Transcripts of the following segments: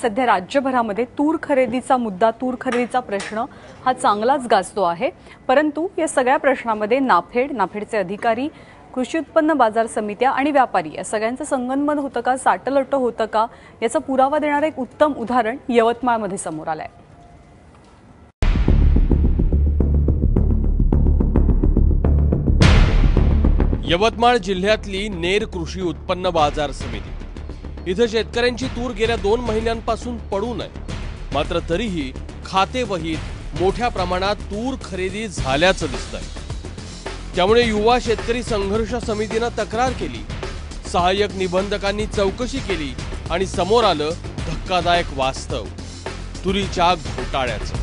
सध्या राज्यभरामध्ये तूर खरेदीचा मुद्दा, तूर खरेदीचा प्रश्न हा चांगलाच गाजतो आहे। परंतु या सगळ्या प्रश्नामध्ये नाफेडचे अधिकारी, कृषी उत्पन्न बाजार समित्या आणि व्यापारी या सगळ्यांचं संगनमत होतं का, साटलट होतं का, याचा पुरावा देणारं एक उत्तम उदाहरण यवतमाळमध्ये समोर आलंय। यवतमाळ जिल्ह्यातली नेर कृषी उत्पन्न बाजार समिती इथं शेतकऱ्यांची तूर गेल्या 2 महिन्यांपासून पडून आहे। मात्र तरीही खातेवहीत मोठ्या प्रमाणात तूर खरेदी झाल्याचं दिसतंय। त्यामुळे युवा शेतकरी संघर्ष समितीने तक्रार केली, सहाय्यक निबंधकांनी चौकशी केली आणि समोर आलं धक्कादायक वास्तव, तुरीच्या घोटाळ्याचं।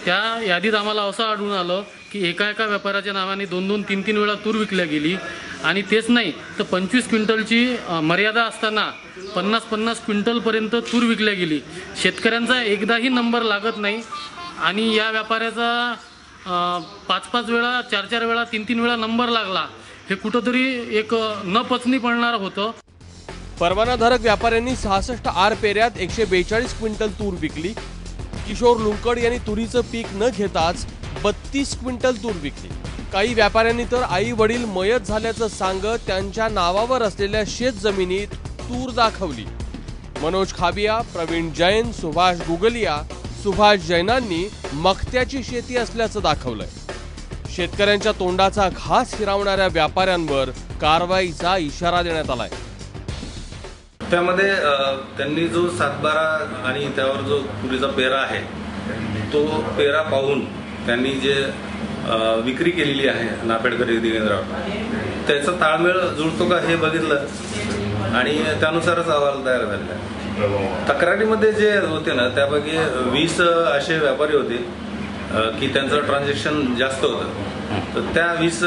त्या यादीत आम्हाला असं आढळून आलं की एका व्यापाऱ्याच्या नावाने 2-2, 3-3 वेळा तूर विकल्या गेली आणि तेच नाही तर 25 क्विंटलची मर्यादा असताना 50-50 क्विंटलपर्यंत तूर विकल्या गेली। शेतकऱ्यांचा एकदाही नंबर लागत नाही आणि या व्यापाऱ्याचा 5-5 वेळा, 4-4 वेळा, 3-3 वेळा नंबर लागला। हे कुठंतरी एक न पचनी पडणारं होतं। परवानाधारक व्यापाऱ्यांनी 66 आर पेऱ्यात 142 क्विंटल तूर विकली। किशोर लुंकड यांनी तुरीचं पीक न घेताच 32 क्विंटल तूर विकली। काही व्यापाऱ्यांनी तर आई वडील मयत झाल्याचं सांगत त्यांच्या नावावर असलेल्या शेत जमिनीत तूर दाखवली। मनोज खाबिया, प्रवीण जैन, सुभाष गुगलिया, सुभाष जैनांनी मक्त्याची शेती असल्याचं दाखवलंय। शेतकऱ्यांच्या तोंडाचा घास हिरावणाऱ्या व्यापाऱ्यांवर कारवाईचा इशारा देण्यात आलाय। त्यामध्ये त्यांनी जो 7-12 आणि त्यावर जो तुरीचा पेरा आहे तो पेरा पाहून त्यांनी जे विक्री केलेली आहे नाफेड खरेदी केंद्रावर त्याचा ताळमेळ जुळतो का हे बघितलं आणि त्यानुसारच अहवाल तयार झाला। तक्रारीमध्ये जे होते ना त्यापैकी 20 असे व्यापारी होते की त्यांचं ट्रान्झॅक्शन जास्त होतं, तर त्या 20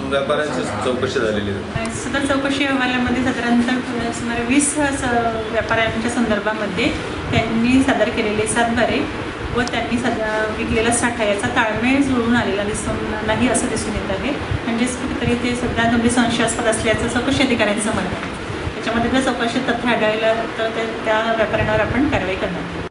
व्यापाऱ्यांची चौकशी झालेली आहे। सदर चौकशी अहवालामध्ये साधारणतः सुमारे 20 व्यापाऱ्यांच्या संदर्भामध्ये त्यांनी सादर केलेले 7 बारे व त्यांनी विकलेला साठा याचा ताळमेळ जुळून आलेला नाही असं दिसून येत आहे। म्हणजेच कुठेतरी ते सध्या गंभीर संशयास्पद असल्याचं चौकशी अधिकाऱ्यांचं म्हणणं आहे। त्याच्यामध्ये जर चौकशी तथ्य आढळलं तर त्या व्यापाऱ्यांवर आपण कारवाई करणार।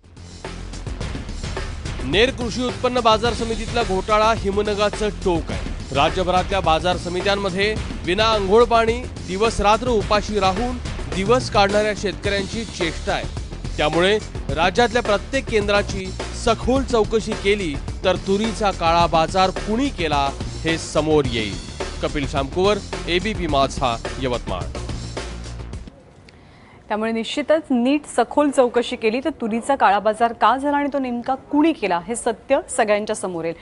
नेर कृषी उत्पन्न बाजार समितीतला घोटाळा हिमनगाचं टोक आहे। राज्यभरातल्या बाजार समित्यांमध्ये विना अंघोळ पाणी दिवस रात्र उपाशी राहून दिवस काढणाऱ्या शेतकऱ्यांची चेष्टा आहे। त्यामुळे राज्यातल्या प्रत्येक केंद्राची सखोल चौकशी केली तर तुरीचा काळा बाजार कुणी केला हे समोर येईल। कपिल शामकुवर, एबीपी माझा, यवतमाळ। त्यामुळे निश्चितच नीट सखोल चौकशी केली तर तुरीचा काळा बाजार का झाला आणि तो नेमका कुणी केला हे सत्य सगळ्यांच्या समोर येईल।